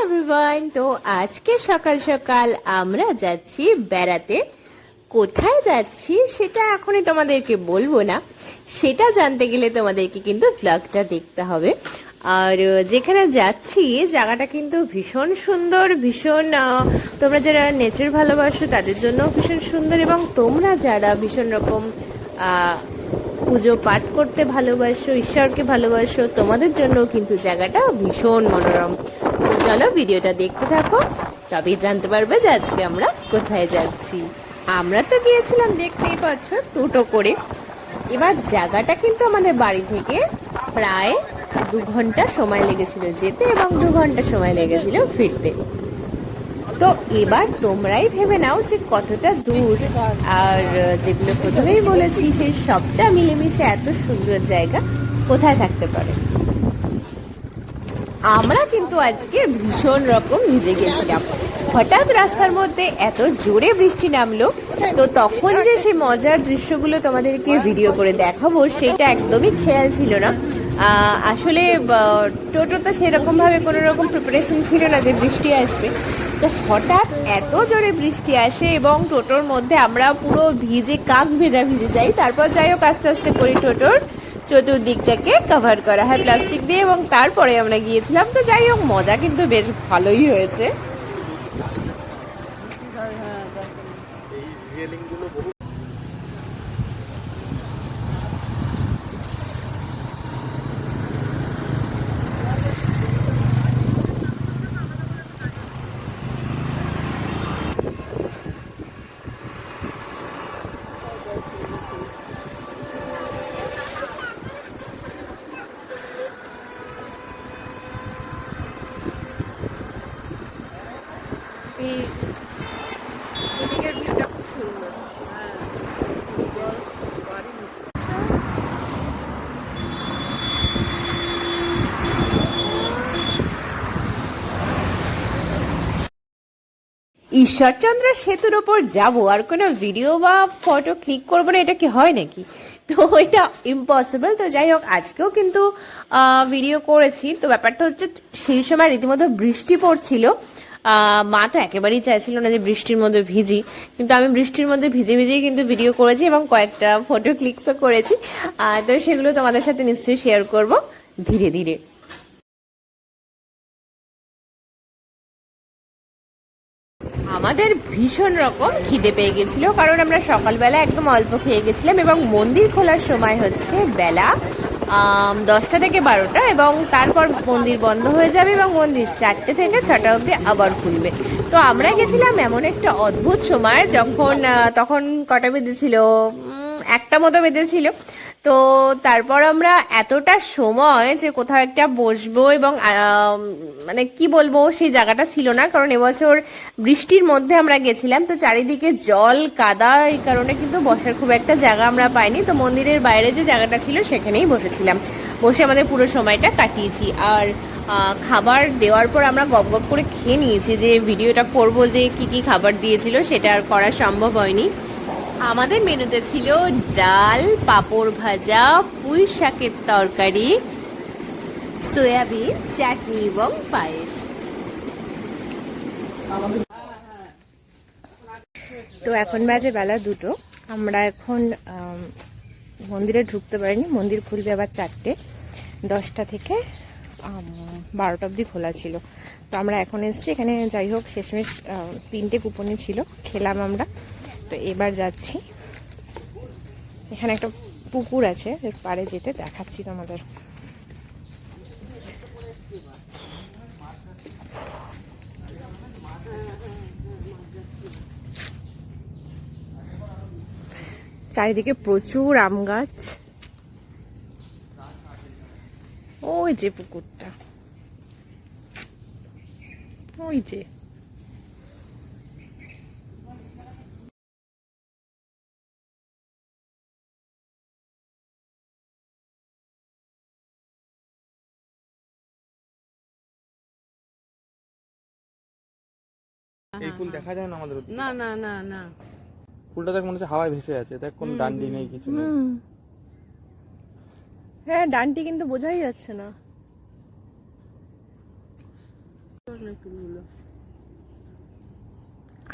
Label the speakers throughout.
Speaker 1: Everyone, তো আজকে সকাল সকাল আমরা যাচ্ছি বেড়াতে। কোথায় যাচ্ছি সেটা এখনই তোমাদেরকে বলবো না, সেটা জানতে গেলে তোমাদেরকে কিন্তু ব্লগটা দেখতে হবে। আর যেখানে যাচ্ছি জায়গাটা কিন্তু ভীষণ সুন্দর, ভীষণ তোমরা যারা নেচার ভালোবাসো তাদের জন্য ভীষণ সুন্দর, এবং তোমরা যারা ভীষণ রকম পুজো পাঠ করতে ভালোবাসো, ঈশ্বরকে ভালোবাসো, তোমাদের জন্য কিন্তু জায়গাটা ভীষণ মনোরম। তো চলো ভিডিওটা দেখতে থাকো, তবেই জানতে পারবে যে আজকে আমরা কোথায় যাচ্ছি। আমরা তো গিয়েছিলাম, দেখতেই পাচ্ছ, টোটো করে। এবার জায়গাটা কিন্তু আমাদের বাড়ি থেকে প্রায় 2 ঘন্টা সময় লেগেছিল যেতে, এবং 2 ঘন্টা সময় লেগেছিল ফিরতে। তো এবার তোমরাই ভেবে নাও যে কতটা দূর। আর যেগুলো প্রথমেই বলেছি সেই সবটা মিলেমিশে এত সুন্দর জায়গা কোথায় থাকতে পারে। আমরা কিন্তু আজকে ভীষণ রকম ভিজে গেছিলাম। হঠাৎ রাস্তার মধ্যে এত জোরে বৃষ্টি নামলো, তো তখন যে সেই মজার দৃশ্যগুলো তোমাদেরকে ভিডিও করে দেখাবো সেটা একদমই খেয়াল ছিল না। আসলে টোটোতে সেরকম ভাবে কোনো রকম প্রিপারেশন ছিল না যে বৃষ্টি আসবে। তো হঠাৎ এত জোরে বৃষ্টি আসে এবং টোটোর মধ্যে আমরা পুরো ভিজে কাক ভেজা ভিজে যাই। তারপর যাই হোক আস্তে আস্তে করে টোটোর চতুর্দিকটাকে কভার করা হয় প্লাস্টিক দিয়ে, এবং তারপরে আমরা গিয়েছিলাম। তো যাই হোক মজা কিন্তু বেশ ভালোই হয়েছে। এদিকের ভিউটা খুব সুন্দর। ঈশ্বরচন্দ্র সেতুর ওপর যাবো আর কোনো ভিডিও বা ফটো ক্লিক করবো না, এটা কি হয় নাকি? তো এটা ইম্পসিবল। তো যাই হোক আজকেও কিন্তু ভিডিও করেছি। তো ব্যাপারটা হচ্ছে সেই সময় রীতিমতো বৃষ্টি পড়ছিল। মা তো একেবারেই চাইছিল না যে বৃষ্টির মধ্যে ভিজি, কিন্তু আমি বৃষ্টির মধ্যে ভিজে ভিজেই কিন্তু ভিডিও করেছি এবং কয়েকটা ফটো ক্লিকসও করেছি। তো সেগুলো তোমাদের সাথে নিশ্চয়ই শেয়ার করব ধীরে ধীরে। আমাদের ভীষণ রকম খিদে পেয়ে গেছিল, কারণ আমরা সকালবেলা একদম অল্প খেয়ে গেছিলাম, এবং মন্দির খোলার সময় হচ্ছে বেলা 10টা থেকে 12টা, এবং তারপর মন্দির বন্ধ হয়ে যাবে এবং মন্দির 4টে থেকে 6টা অবধি আবার খুলবে। তো আমরা গেছিলাম এমন একটা অদ্ভুত সময় যখন তখন কটা বেজেছিল, 1টা মতো বেজেছিল। তো তারপর আমরা এতটা সময় যে কোথাও একটা বসবো এবং মানে কি বলবো সেই জায়গাটা ছিল না, কারণ এবছর বৃষ্টির মধ্যে আমরা গেছিলাম। তো চারিদিকে জল কাদা, এই কারণে কিন্তু বসার খুব একটা জায়গা আমরা পাইনি। তো মন্দিরের বাইরে যে জায়গাটা ছিল সেখানেই বসেছিলাম, বসে আমাদের পুরো সময়টা কাটিয়েছি। আর খাবার দেওয়ার পর আমরা গপ গপ করে খেয়ে নিয়েছি। যে ভিডিওটা করবো যে কি কি খাবার দিয়েছিল সেটা আর করা সম্ভব হয়নি। আমাদের মেনুতে ছিল ডাল, পাঁপড় ভাজা, পুঁই শাকের তরকারি, সয়াবিন, চাটনি এবং পায়েস। তো এখন বাজে বেলা 2টো। আমরা এখন মন্দিরে ঢুকতে পারিনি, মন্দির খুলবে আবার 4টে। 10টা থেকে 12টা অবধি খোলা ছিল। তো আমরা এখন এসেছি এখানে। যাই হোক শেষমেশ 3টে কুপনই ছিল, খেলাম আমরা। তো এবার যাচ্ছি, এখানে একটা পুকুর আছে, এর পাড়ে যেতে দেখাচ্ছি তোমাদের। চারিদিকে প্রচুর আম গাছ। ওই যে পুকুরটা, ওই যে।
Speaker 2: এই ফুল দেখা যায় না আমাদের
Speaker 1: না না না না,
Speaker 2: ফুলটা দেখ মনে হচ্ছে হাওয়ায় ভেসে আছে, দেখ কোন ডান্ডি নেই, কিছু নেই।
Speaker 1: হ্যাঁ ডান্টি কিন্তু বোঝাই যাচ্ছে না।
Speaker 3: কৃষ্ণের ফুলগুলো।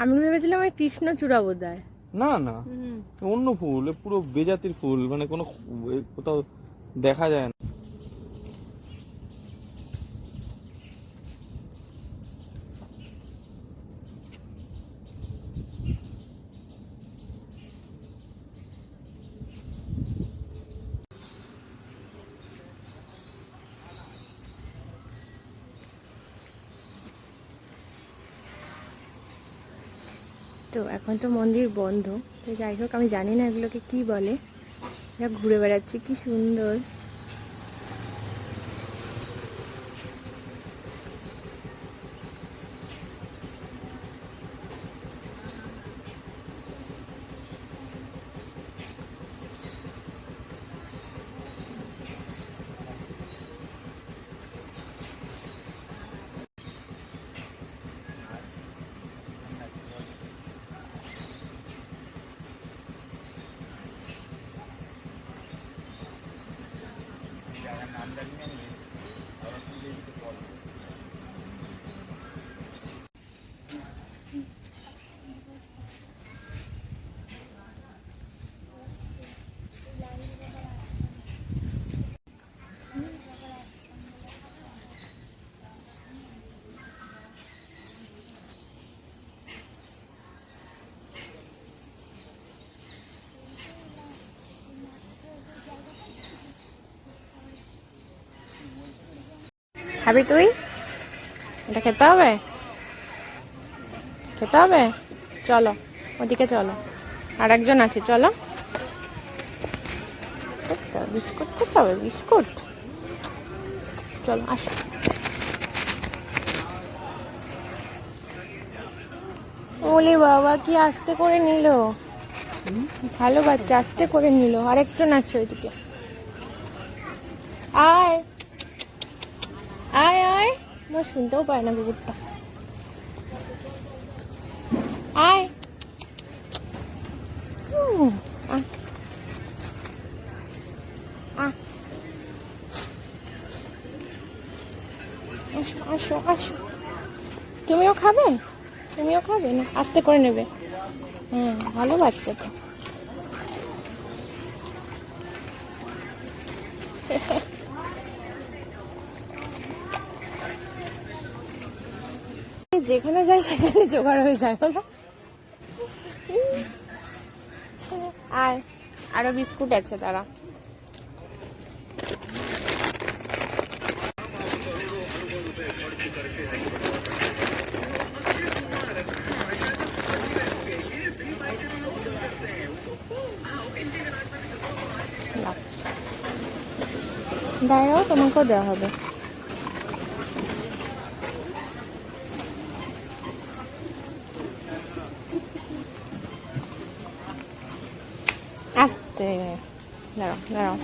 Speaker 1: আমি ভেবেছিলাম ওই কৃষ্ণচূড়া বোধহয়।
Speaker 2: না না, অন্য ফুল, এ পুরো বেজাতির ফুল, মানে কোনো কোথাও দেখা যায় না।
Speaker 1: তো এখন তো মন্দির বন্ধ, তো যাই হোক আমি জানি না এগুলোকে কি বলে। এরা ঘুরে বেড়াচ্ছে, কি সুন্দর। খাবি তুই? এটা খেতে হবে, খেতে হবে। চলো ওদিকে চলো, আর একজন আছে, চলো। বিস্কুট খেতে হবে, বিস্কুট। চলো আসো। ওলে বাবা, কি আস্তে করে নিল। ভালো বাচ্চা, আস্তে করে নিল। আরেকজন আছে ওইদিকে। আয় আয় আয়, আমার শুনতেও পায় না কুকুরটা। আয়। আয়। আয়। আসো আসো আসো। তুমিও খাবে? তুমিও খাবে না? আস্তে করে নেবে। হ্যাঁ, ভালো বাচ্চা তো। যেখানে যায় সেখানে জোগাড় হয়ে যায়, বলো। আয়, আরো বিস্কুট আছে, তারা। দাঁড়াও, তোমাকেও দেওয়া হবে। আস্তে, দাঁড়াও দাঁড়াও।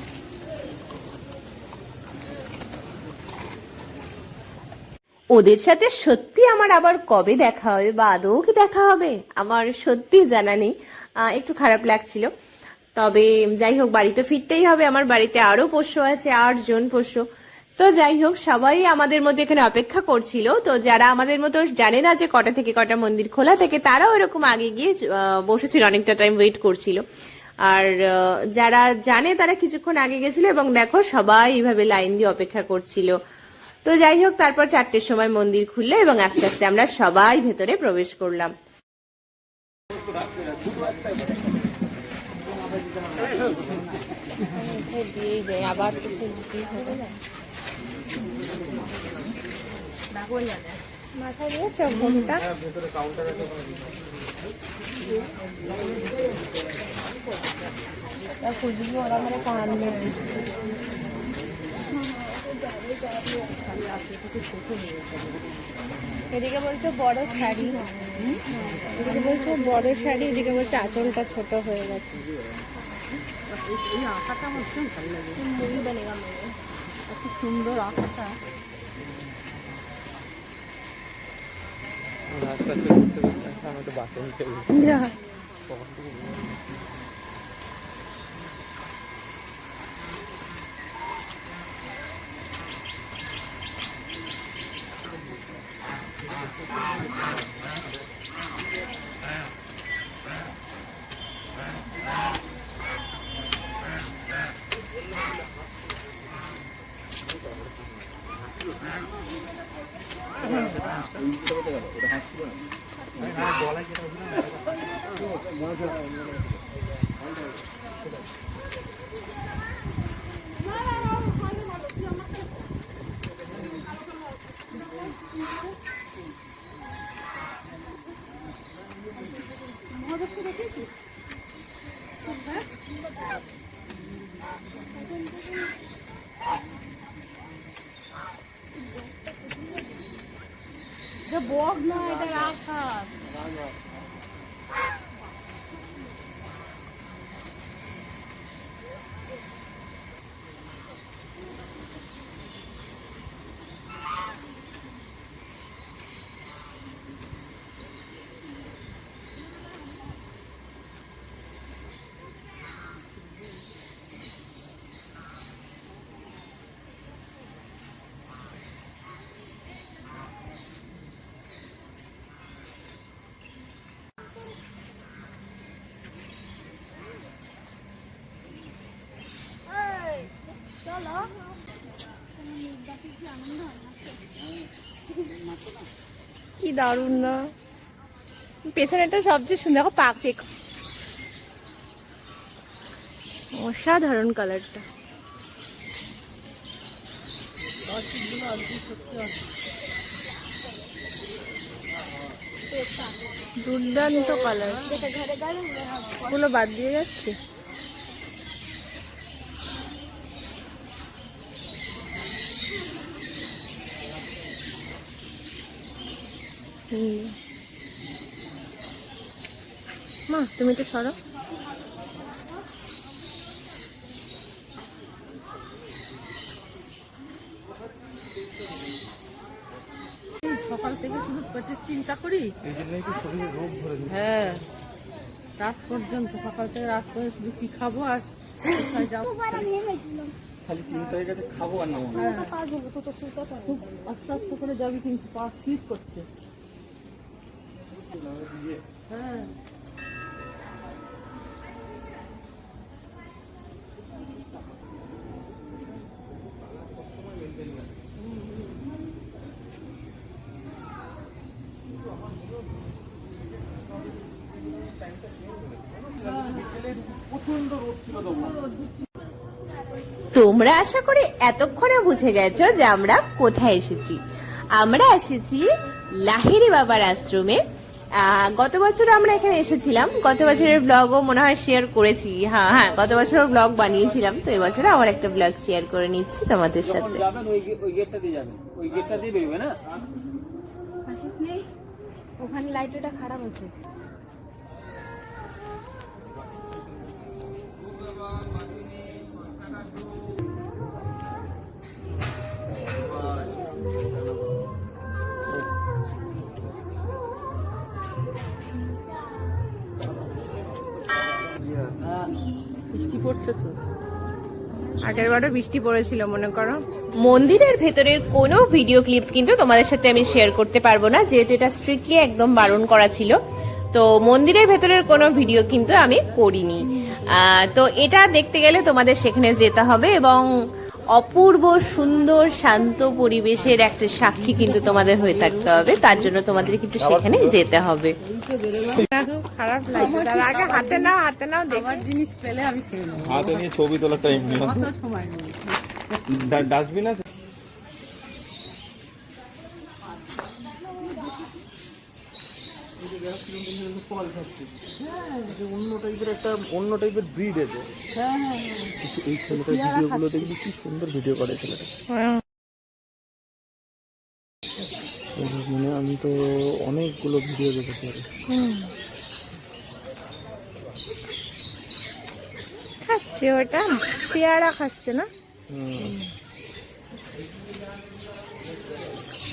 Speaker 1: ওদের সাথে সত্যি আমার আবার কবে দেখা হবে, বা আদৌ কি দেখা হবে, আমার সত্যি জানা নেই। একটু খারাপ লাগছিল। তবে যাই হোক, বাড়িতে ফিরতেই হবে। আমার বাড়িতে আরো পোষ্য আছে, 8 জন পোষ্য। তো যাই হোক, সবাই আমাদের মধ্যে এখানে অপেক্ষা করছিল। তো যারা আমাদের মতো জানে না যে কটা থেকে কটা মন্দির খোলা থাকে, তারাও এরকম আগে গিয়ে বসেছিল, অনেকটা টাইম ওয়েট করছিল। আর যারা জানে তারা কিছুক্ষণ আগে গেছিল, এবং দেখো সবাই এইভাবে লাইন দিয়ে অপেক্ষা করছিল। তো যাই হোক, তারপর 4টের সময় মন্দির খুললো এবং আস্তে আস্তে আমরা সবাই ভেতরে প্রবেশ করলাম। আবার মাথায় দিয়েছ ঘুমটা? খুঁজবো, ওরা মানে কাঁদবে। এদিকে বলছো বড় শাড়ি, এদিকে বলছো বড় শাড়ি, এদিকে বলছো আঁচলটা ছোট হয়ে গেছে।
Speaker 3: এই আঁকাটা আমার ভীষণ ভালো লাগে, এত সুন্দর আঁকাটা।
Speaker 2: আস্তে আস্তে ঘুরতে ঘুরতে আমি তো বাথরুম খেয়ে
Speaker 3: বক না, এটা রাখার। কি দারুণ না, পেছনেটা সবচেয়ে সুন্দর। দেখো পাক দেখো, অসাধারণ কালারটা। দুর্দান্ত কালার, গুলো বাদ দিয়ে যাচ্ছে। মা তুমি তো সরো। সকাল থেকে শুধু পেটের চিন্তা করি,
Speaker 2: এই জন্যই তো শরীরে রোগ ধরে যায়।
Speaker 3: হ্যাঁ রাত পর্যন্ত, সকাল থেকে রাত করে শুধু কি খাবো আর কোথায় যাবো,
Speaker 2: খালি চিন্তা হয়ে গেছে খাবো আর না।
Speaker 3: খুব আস্তে আস্তে করে যাবি কিন্তু পা স্লিপ করছে। হ্যাঁ
Speaker 2: প্রচন্ড রোদ ছিল তখন।
Speaker 1: তোমরা আশা করি এতক্ষণে বুঝে গেছো যে আমরা কোথায় এসেছি। আমরা এসেছি লাহিড়ী বাবার আশ্রমে। গত বছর আমরা এখানে এসেছিলাম, গত বছরের ব্লগও মনে হয় শেয়ার করেছি। হ্যাঁ হ্যাঁ, গত বছর ব্লগ বানিয়েছিলাম, তো এবছরে আবার একটা ব্লগ শেয়ার করে নিচ্ছি তোমাদের সাথে।
Speaker 2: যাবেন ওই গেটটা দিয়ে যাবেন, ওই গেটটা দিয়ে বেরোবে না।
Speaker 3: ওখানে লাইটটা খারাপ আছে। বৃষ্টি পড়ছে তো, আগের বারও বৃষ্টি পড়েছিল মনে করো।
Speaker 1: মন্দিরের ভেতরের কোনো ভিডিও ক্লিপস কিন্তু তোমাদের সাথে আমি শেয়ার করতে পারবো না, যেহেতু এটা স্ট্রিক্টলি একদম বারণ করা ছিল। তো মন্দিরের ভেতরের কোনো ভিডিও কিন্তু আমি করিনি। তো এটা দেখতে গেলে তোমাদের সেখানে যেতে হবে, এবং অপূর্ব সুন্দর শান্ত পরিবেশের একটা সাক্ষী কিন্তু তোমাদের হয়ে থাকতে হবে। তার জন্য তোমাদের কিন্তু সেখানে যেতে হবে।
Speaker 3: খারাপ লাগছে, তার আগে হাতে নাও, হাতে নাও, আমার জিনিস পেলে আমি খেয়ে নেবো।
Speaker 2: হাতে নিয়ে ছবি তোলার টাইম নেই।
Speaker 3: কত সময় নেই।
Speaker 2: ডাস্টবিন আছে। অন্য টাইপের ব্রিড আছে। এই ছেলেটার ভিডিও গুলো দেখবি কি সুন্দর ভিডিও করে ছেলেটা। মানে আমি তো অনেকগুলো ভিডিও দেখেছি।
Speaker 3: খাচ্ছে ওটা, পেয়ারা খাচ্ছে না?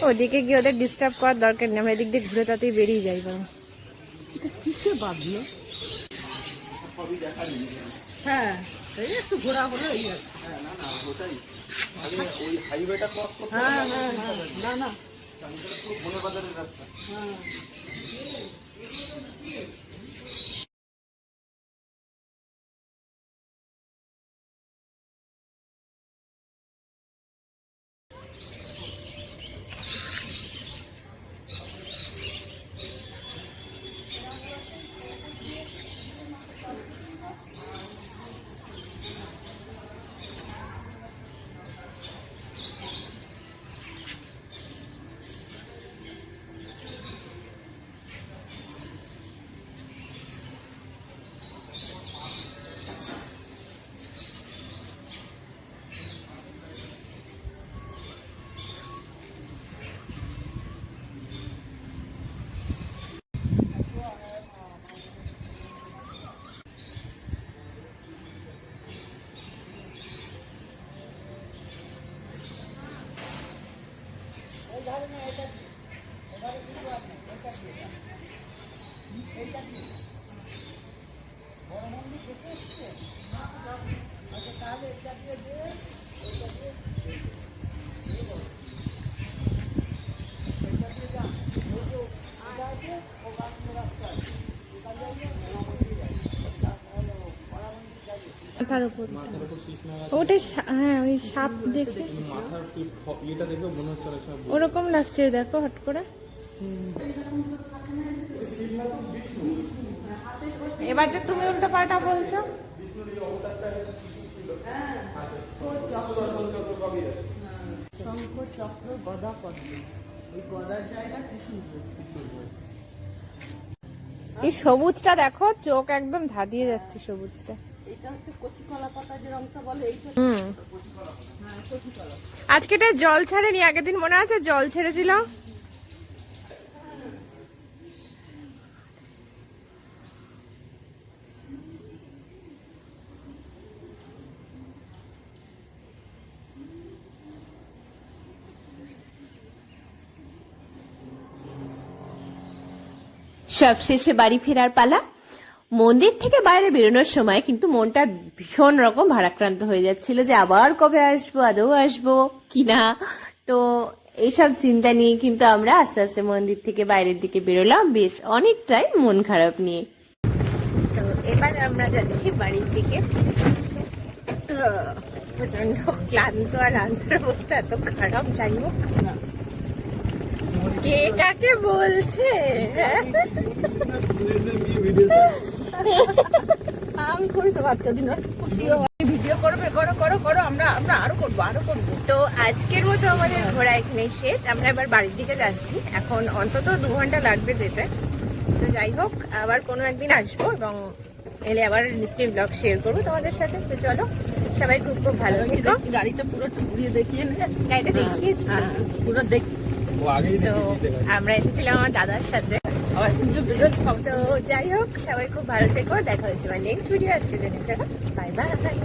Speaker 3: ওদিকে গিয়ে ওদের ডিস্টার্ব করার দরকার নেই, আমরা এদিক দিয়ে ঘুরে তাতেই বেরিয়ে যাই। কিসে বাঁধলো? হ্যাঁ একটু ঘোরা হলো। হ্যাঁ না মাথার উপর
Speaker 2: মাথার উপর শীষ নাগাদ
Speaker 3: ওটা হ্যাঁ ওই সাপ দেখে
Speaker 2: মাথার ইয়েটা দেখবে মনে হচ্ছে অনেক সময়
Speaker 3: ওরকম লাগছে দেখো হট করে। এবার যে তুমি উল্টো পাল্টা বলছো,
Speaker 4: শঙ্খ চক্র গদা পদ্ম, এই গদার জায়গা ত্রিশূল।
Speaker 3: এই সবুজটা দেখো, চোখ একদম ধাঁধিয়ে যাচ্ছে সবুজটা।
Speaker 4: এটা হচ্ছে কচি কলা পাতা যে রংটা বলে, এইটা
Speaker 3: আজকে এটা জল ছাড়েনি, আগের দিন মনে আছে জল ছেড়েছিল।
Speaker 1: সবশেষে বাড়ি ফেরার পালা। মন্দির থেকে বাইরে বেরোনোর সময় কিন্তু মনটা ভীষণ রকম ভারাক্রান্ত হয়ে যাচ্ছিল যে আবার কবে আসবো, আদৌ আসবো কিনা। তো এইসব চিন্তা নিয়ে কিন্তু আমরা আস্তে আস্তে মন্দির থেকে বাইরের দিকে বেরোলাম, বেশ অনেকটাই মন খারাপ নিয়ে। তো এবার আমরা যাচ্ছি বাড়ির দিকে। প্রচন্ড ক্লান্ত আর রাস্তার অবস্থা এত খারাপ, যাই হোক কে কাকে বলছে
Speaker 4: আমি করি তো বাচ্চাদের খুশিও ভিডিও করবে, করো করো করো, আমরা আমরা আরো করবো আরো করবো।
Speaker 1: তো আজকের মতো আমাদের ঘোরা এখানে শেষ। আমরা এবার বাড়ির দিকে যাচ্ছি, এখন অন্তত 2 ঘন্টা লাগবে যেতে। তো যাই হোক, আবার কোনো একদিন আসবো এবং এলে আবার নিশ্চয়ই ব্লগ শেয়ার করবো তোমাদের সাথে। তো চলো, সবাই খুব খুব ভালো থেকো।
Speaker 4: গাড়িটা পুরো ঘুরিয়ে দেখিয়ে নে,
Speaker 1: গাড়িটা দেখিয়েছি।
Speaker 4: পুরো দেখ।
Speaker 2: ও আগেই
Speaker 1: তো আমরা এসেছিলাম আমার দাদার সাথে। তো যাই হোক, সবাই খুব ভালো থেকো, দেখা হচ্ছে নেক্সট ভিডিও। আজকে জন্য চলো, বাই বাই।